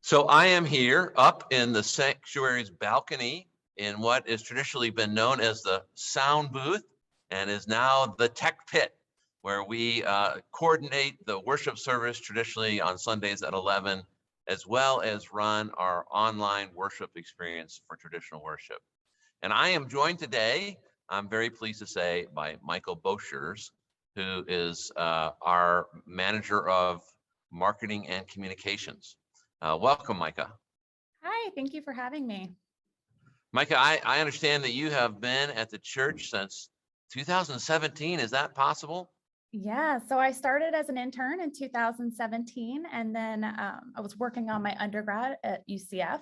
So I am here up in the sanctuary's balcony in what is traditionally been known as the sound booth and is now the tech pit, where we coordinate the worship service traditionally on Sundays at 11, as well as run our online worship experience for traditional worship. And I am joined today, I'm very pleased to say, by Michael Boshears, who is our manager of marketing and communications. Welcome, Micah. Hi, thank you for having me. Micah, I understand that you have been at the church since 2017. Is that possible? Yeah, so I started as an intern in 2017, and then I was working on my undergrad at UCF,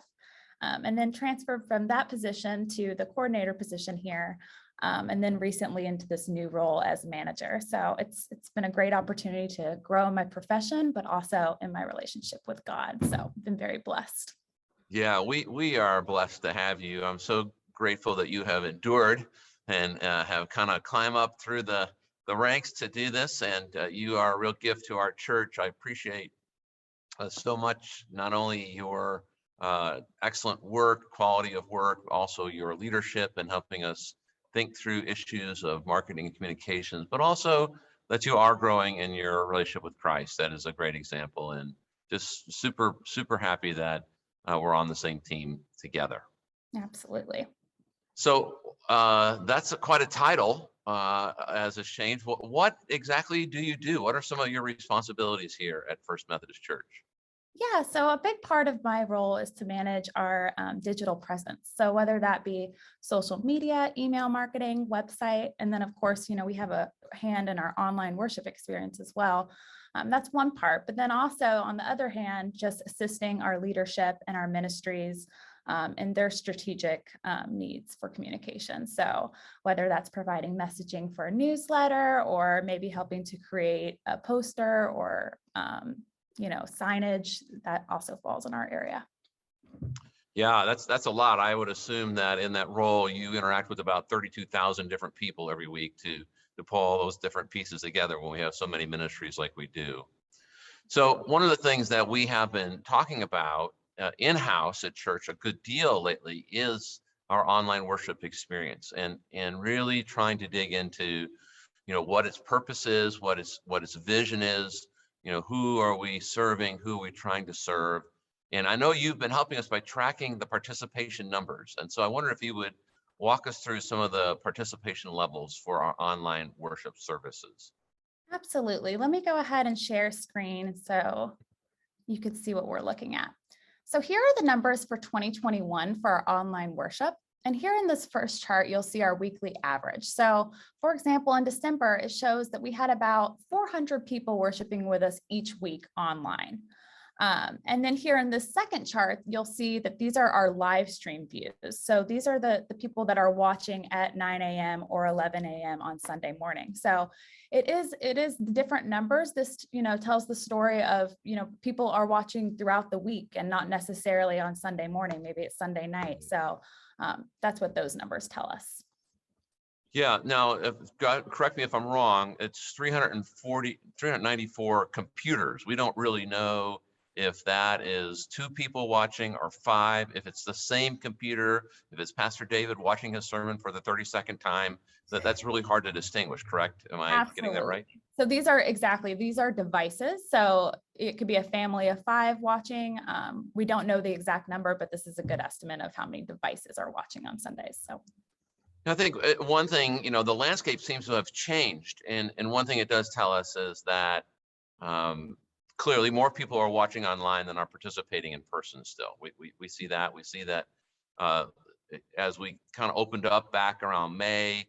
and then transferred from that position to the coordinator position here, and then recently into this new role as manager. So it's been a great opportunity to grow in my profession, but also in my relationship with God. So I've been very blessed. Yeah, we are blessed to have you. I'm so grateful that you have endured and have kind of climbed up through the ranks to do this, and you are a real gift to our church. I appreciate so much, not only your excellent work, quality of work, also your leadership and helping us think through issues of marketing and communications, but also that you are growing in your relationship with Christ. That is a great example, and just super happy that we're on the same team together. Absolutely. So that's quite a title as a change. What exactly do you do? What are some of your responsibilities here at First Methodist Church? Yeah, so a big part of my role is to manage our digital presence. So whether that be social media, email marketing, website, and then of course, we have a hand in our online worship experience as well. That's one part. But then also on the other hand, just assisting our leadership and our ministries and their strategic needs for communication. So whether that's providing messaging for a newsletter or maybe helping to create a poster or signage, that also falls in our area. Yeah, that's a lot. I would assume that in that role, you interact with about 32,000 different people every week to pull all those different pieces together when we have so many ministries like we do. So one of the things that we have been talking about in-house at church a good deal lately is our online worship experience, and really trying to dig into, what its purpose is, what its vision is, who are we serving, who are we trying to serve. And I know you've been helping us by tracking the participation numbers. And so I wonder if you would walk us through some of the participation levels for our online worship services. Absolutely. Let me go ahead and share screen so you could see what we're looking at. So here are the numbers for 2021 for our online worship. And here in this first chart, you'll see our weekly average. So for example, in December, it shows that we had about 400 people worshiping with us each week online. And then here in this second chart, you'll see that these are our live stream views. So these are the people that are watching at 9 a.m. or 11 a.m. on Sunday morning. So it is different numbers. This, tells the story of, people are watching throughout the week and not necessarily on Sunday morning. Maybe it's Sunday night. So that's what those numbers tell us. Yeah, now, correct me if I'm wrong, it's 394 computers. We don't really know if that is 2 people watching or 5, if it's the same computer, if it's Pastor David watching his sermon for the 32nd time, that's really hard to distinguish, correct? Am I getting that right? So these are devices. So it could be a family of 5 watching. We don't know the exact number, but this is a good estimate of how many devices are watching on Sundays. So I think one thing, the landscape seems to have changed. And one thing it does tell us is that clearly more people are watching online than are participating in person still. We see that. We see that as we kind of opened up back around May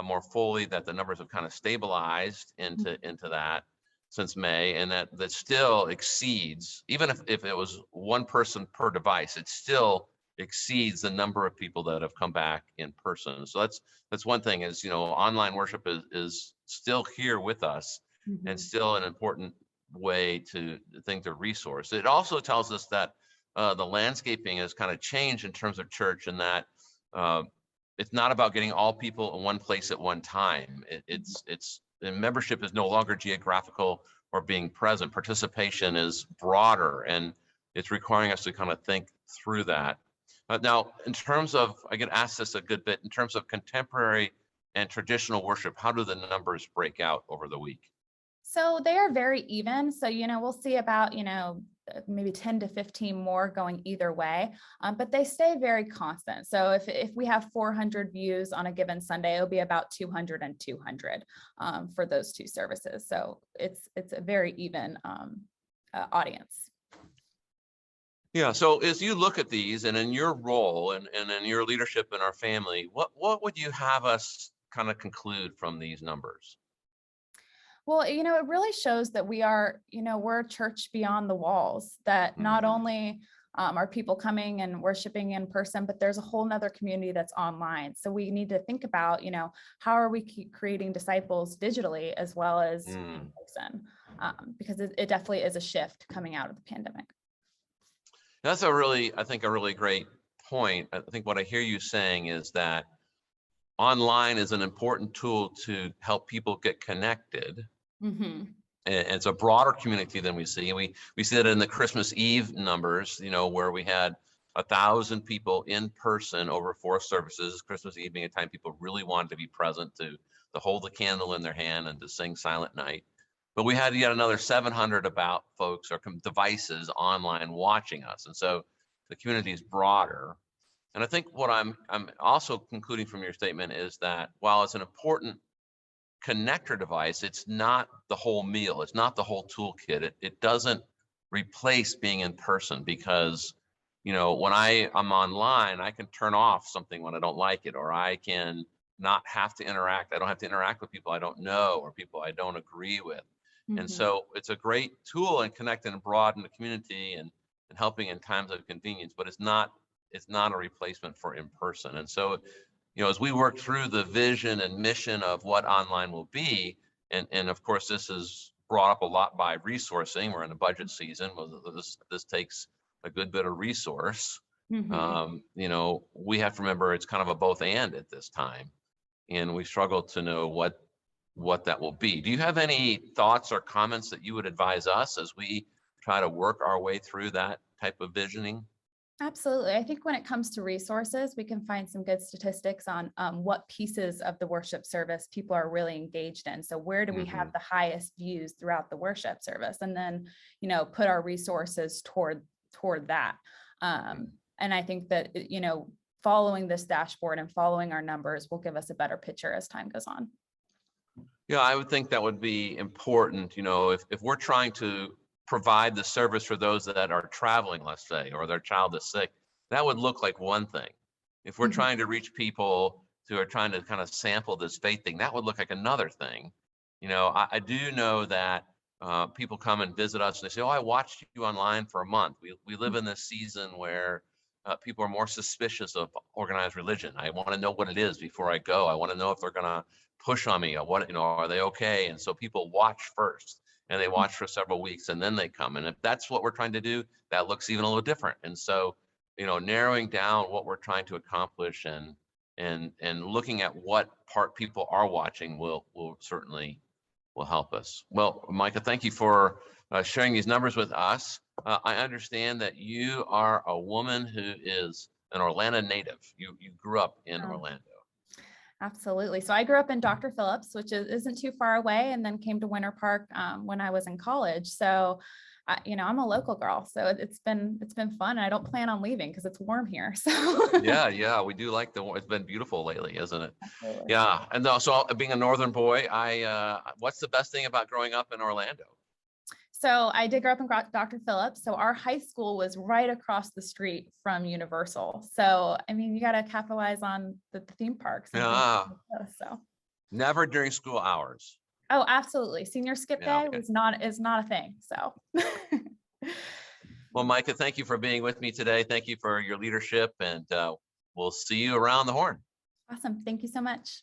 more fully, that the numbers have kind of stabilized into that since May, and that still exceeds, even if it was 1 person per device, it still exceeds the number of people that have come back in person. So that's one thing is, online worship is still here with us and still an important way to think the resource. It also tells us that the landscaping has kind of changed in terms of church, and that it's not about getting all people in one place at one time. And membership is no longer geographical or being present. Participation is broader, and it's requiring us to kind of think through that. Now, in terms of, I get asked this a good bit, in terms of contemporary and traditional worship, how do the numbers break out over the week? So they are very even. So, we'll see about, maybe 10 to 15 more going either way, but they stay very constant. So if we have 400 views on a given Sunday, it'll be about 200 and 200 for those two services. So it's a very even audience. Yeah, so as you look at these and in your role and in your leadership in our family, what would you have us kind of conclude from these numbers? Well, it really shows that we are, we're a church beyond the walls, that not only are people coming and worshiping in person, but there's a whole nother community that's online. So we need to think about, how are we creating disciples digitally as well as in person, because it definitely is a shift coming out of the pandemic. That's I think, a really great point. I think what I hear you saying is that online is an important tool to help people get connected. Mm-hmm. And it's a broader community than we see. We see that in the Christmas Eve numbers, where we had 1,000 people in person over 4 services. Christmas Eve being a time people really wanted to be present, to hold the candle in their hand and to sing Silent Night. But we had yet another 700 about folks or devices online watching us, and so the community is broader. And I think what I'm also concluding from your statement is that while it's an important connector device, it's not the whole meal. It's not the whole toolkit. It doesn't replace being in person, because, when I'm online, I can turn off something when I don't like it, or I can not have to interact. I don't have to interact with people I don't know or people I don't agree with. Mm-hmm. And so it's a great tool in connecting and broaden the community and helping in times of convenience, but it's not a replacement for in person. And so, as we work through the vision and mission of what online will be, and of course, this is brought up a lot by resourcing. We're in a budget season. This takes a good bit of resource. Mm-hmm. We have to remember it's kind of a both and at this time, and we struggle to know what that will be. Do you have any thoughts or comments that you would advise us as we try to work our way through that type of visioning? Absolutely. I think when it comes to resources, we can find some good statistics on what pieces of the worship service people are really engaged in. So where do we have the highest views throughout the worship service? And then, put our resources toward that. And I think that, following this dashboard and following our numbers will give us a better picture as time goes on. Yeah, I would think that would be important. If we're trying to provide the service for those that are traveling, let's say, or their child is sick, that would look like one thing. If we're trying to reach people who are trying to kind of sample this faith thing, that would look like another thing. I do know that people come and visit us and they say, "Oh, I watched you online for a month." We live in this season where people are more suspicious of organized religion. I want to know what it is before I go. I want to know if they're going to push on me, or what, are they okay? And so people watch first, and they watch for several weeks, and then they come. And if that's what we're trying to do, that looks even a little different. And so, narrowing down what we're trying to accomplish and looking at what part people are watching will certainly help us. Well, Micah, thank you for sharing these numbers with us. I understand that you are a woman who is an Orlando native. You grew up in Orlando. Absolutely. So I grew up in Dr. Phillips, which isn't too far away, and then came to Winter Park when I was in college. So, I'm a local girl. So it's been fun. And I don't plan on leaving because it's warm here. So Yeah, we do like it's been beautiful lately, isn't it? Absolutely. Yeah, and so being a northern boy, what's the best thing about growing up in Orlando? So I did grow up in Dr. Phillips. So our high school was right across the street from Universal. So, you got to capitalize on the theme parks. Yeah. So Never during school hours. Oh, absolutely. Senior skip day Okay. is not a thing. So Well, Micah, thank you for being with me today. Thank you for your leadership, and we'll see you around the horn. Awesome. Thank you so much.